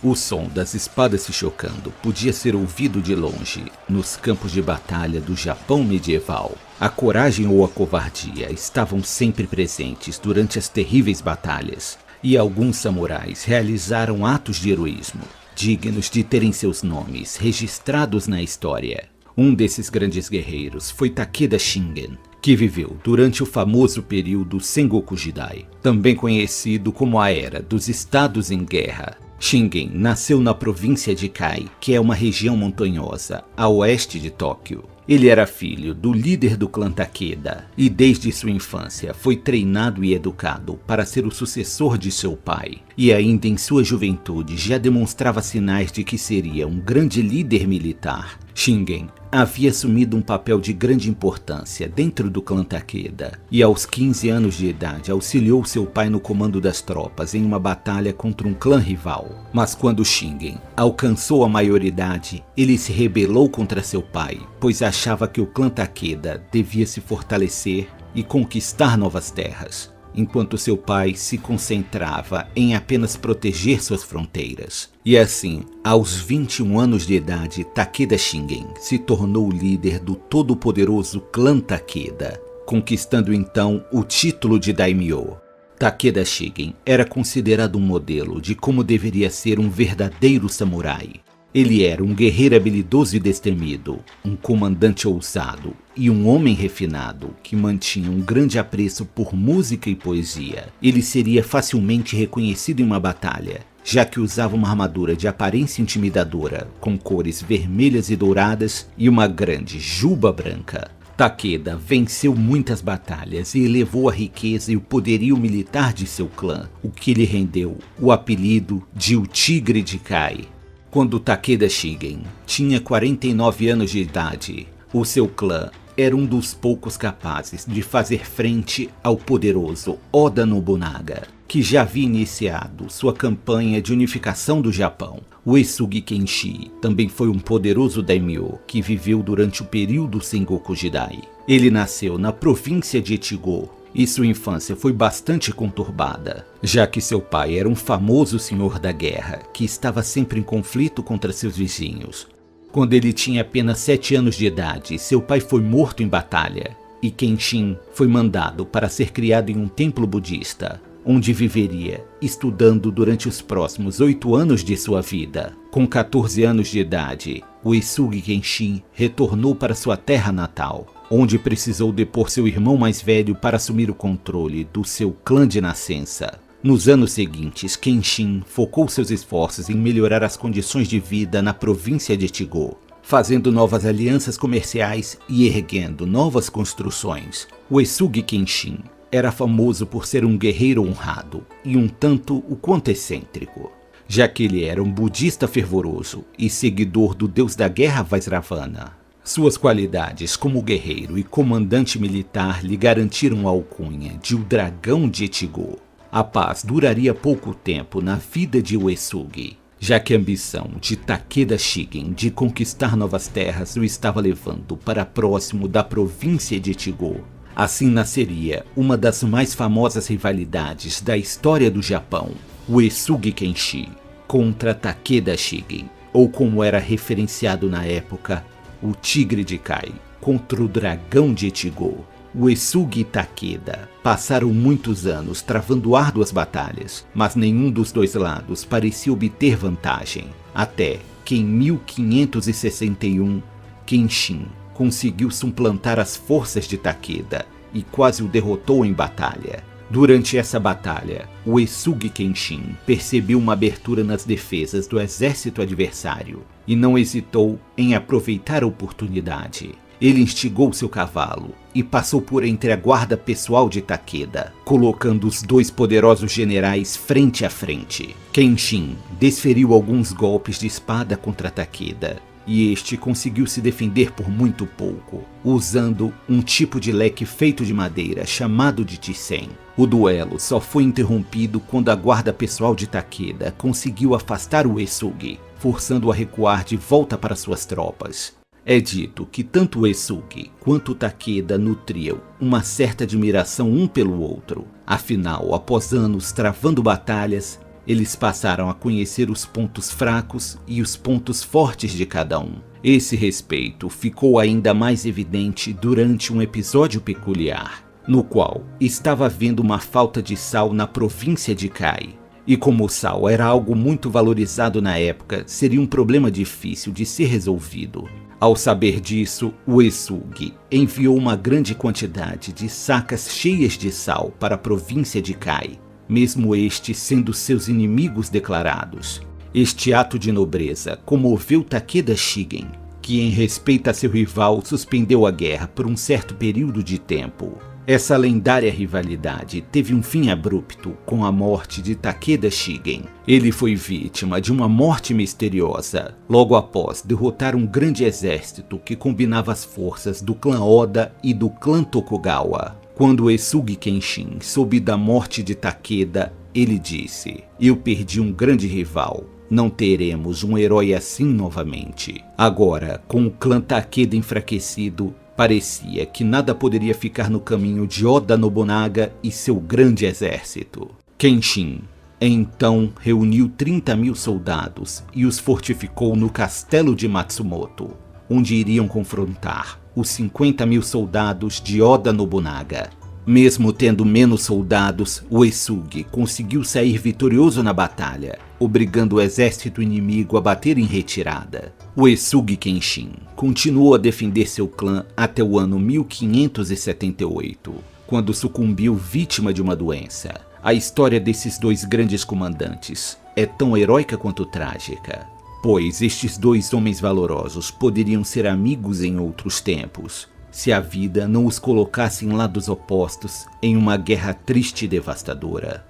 O som das espadas se chocando podia ser ouvido de longe nos campos de batalha do Japão medieval. A coragem ou a covardia estavam sempre presentes durante as terríveis batalhas, e alguns samurais realizaram atos de heroísmo, dignos de terem seus nomes registrados na história. Um desses grandes guerreiros foi Takeda Shingen, que viveu durante o famoso período Sengoku Jidai, também conhecido como a Era dos Estados em Guerra. Shingen nasceu na província de Kai, que é uma região montanhosa a oeste de Tóquio. Ele era filho do líder do clã Takeda e desde sua infância foi treinado e educado para ser o sucessor de seu pai. E ainda em sua juventude já demonstrava sinais de que seria um grande líder militar. Shingen havia assumido um papel de grande importância dentro do clã Takeda e aos 15 anos de idade auxiliou seu pai no comando das tropas em uma batalha contra um clã rival. Mas quando Shingen alcançou a maioridade, ele se rebelou contra seu pai, pois achava que o clã Takeda devia se fortalecer e conquistar novas terras, enquanto seu pai se concentrava em apenas proteger suas fronteiras. E assim, aos 21 anos de idade, Takeda Shingen se tornou o líder do todo-poderoso clã Takeda, conquistando então o título de Daimyo. Takeda Shingen era considerado um modelo de como deveria ser um verdadeiro samurai. Ele era um guerreiro habilidoso e destemido, um comandante ousado e um homem refinado que mantinha um grande apreço por música e poesia. Ele seria facilmente reconhecido em uma batalha, já que usava uma armadura de aparência intimidadora, com cores vermelhas e douradas e uma grande juba branca. Takeda venceu muitas batalhas e elevou a riqueza e o poderio militar de seu clã, o que lhe rendeu o apelido de o Tigre de Kai. Quando Takeda Shingen tinha 49 anos de idade, o seu clã era um dos poucos capazes de fazer frente ao poderoso Oda Nobunaga, que já havia iniciado sua campanha de unificação do Japão. Uesugi Kenshi também foi um poderoso daimyo que viveu durante o período Sengoku Jidai. Ele nasceu na província de Echigo, e sua infância foi bastante conturbada, já que seu pai era um famoso senhor da guerra que estava sempre em conflito contra seus vizinhos. Quando ele tinha apenas 7 anos de idade, seu pai foi morto em batalha e Kenshin foi mandado para ser criado em um templo budista, onde viveria estudando durante os próximos 8 anos de sua vida. Com 14 anos de idade, Uesugi Kenshin retornou para sua terra natal, onde precisou depor seu irmão mais velho para assumir o controle do seu clã de nascença. Nos anos seguintes, Kenshin focou seus esforços em melhorar as condições de vida na província de Echigo, Fazendo novas alianças comerciais e erguendo novas construções, Uesugi Kenshin era famoso por ser um guerreiro honrado e um tanto o quanto excêntrico, já que ele era um budista fervoroso e seguidor do deus da guerra Vajravana. Suas qualidades como guerreiro e comandante militar lhe garantiram a alcunha de o Dragão de Echigo. A paz duraria pouco tempo na vida de Uesugi, já que a ambição de Takeda Shigen de conquistar novas terras o estava levando para próximo da província de Echigo. Assim nasceria uma das mais famosas rivalidades da história do Japão, Uesugi Kenshi contra Takeda Shigen, ou como era referenciado na época, o Tigre de Kai contra o Dragão de Echigo. Uesugi e Takeda passaram muitos anos travando árduas batalhas, mas nenhum dos dois lados parecia obter vantagem, até que em 1561, Kenshin conseguiu suplantar as forças de Takeda e quase o derrotou em batalha. Durante essa batalha, Uesugi Kenshin percebeu uma abertura nas defesas do exército adversário e não hesitou em aproveitar a oportunidade. Ele instigou seu cavalo e passou por entre a guarda pessoal de Takeda, colocando os dois poderosos generais frente a frente. Kenshin desferiu alguns golpes de espada contra Takeda, e este conseguiu se defender por muito pouco, usando um tipo de leque feito de madeira chamado de Tisen. O duelo só foi interrompido quando a guarda pessoal de Takeda conseguiu afastar o Uesugi, forçando-o a recuar de volta para suas tropas. É dito que tanto Uesugi quanto Takeda nutriam uma certa admiração um pelo outro. Afinal, após anos travando batalhas, eles passaram a conhecer os pontos fracos e os pontos fortes de cada um. Esse respeito ficou ainda mais evidente durante um episódio peculiar, no qual estava havendo uma falta de sal na província de Kai. E como o sal era algo muito valorizado na época, seria um problema difícil de ser resolvido. Ao saber disso, Uesugi enviou uma grande quantidade de sacas cheias de sal para a província de Kai, mesmo estes sendo seus inimigos declarados. Este ato de nobreza comoveu Takeda Shigen, que em respeito a seu rival suspendeu a guerra por um certo período de tempo. Essa lendária rivalidade teve um fim abrupto com a morte de Takeda Shigen. Ele foi vítima de uma morte misteriosa, logo após derrotar um grande exército que combinava as forças do clã Oda e do clã Tokugawa. Quando Uesugi Kenshin soube da morte de Takeda, ele disse: "Eu perdi um grande rival. Não teremos um herói assim novamente." Agora, com o clã Takeda enfraquecido, parecia que nada poderia ficar no caminho de Oda Nobunaga e seu grande exército. Kenshin então reuniu 30.000 soldados e os fortificou no castelo de Matsumoto, onde iriam confrontar os 50.000 soldados de Oda Nobunaga. Mesmo tendo menos soldados, Uesugi conseguiu sair vitorioso na batalha, obrigando o exército inimigo a bater em retirada. Uesugi Kenshin continuou a defender seu clã até o ano 1578, quando sucumbiu vítima de uma doença. A história desses dois grandes comandantes é tão heróica quanto trágica, pois estes dois homens valorosos poderiam ser amigos em outros tempos, se a vida não os colocasse em lados opostos em uma guerra triste e devastadora.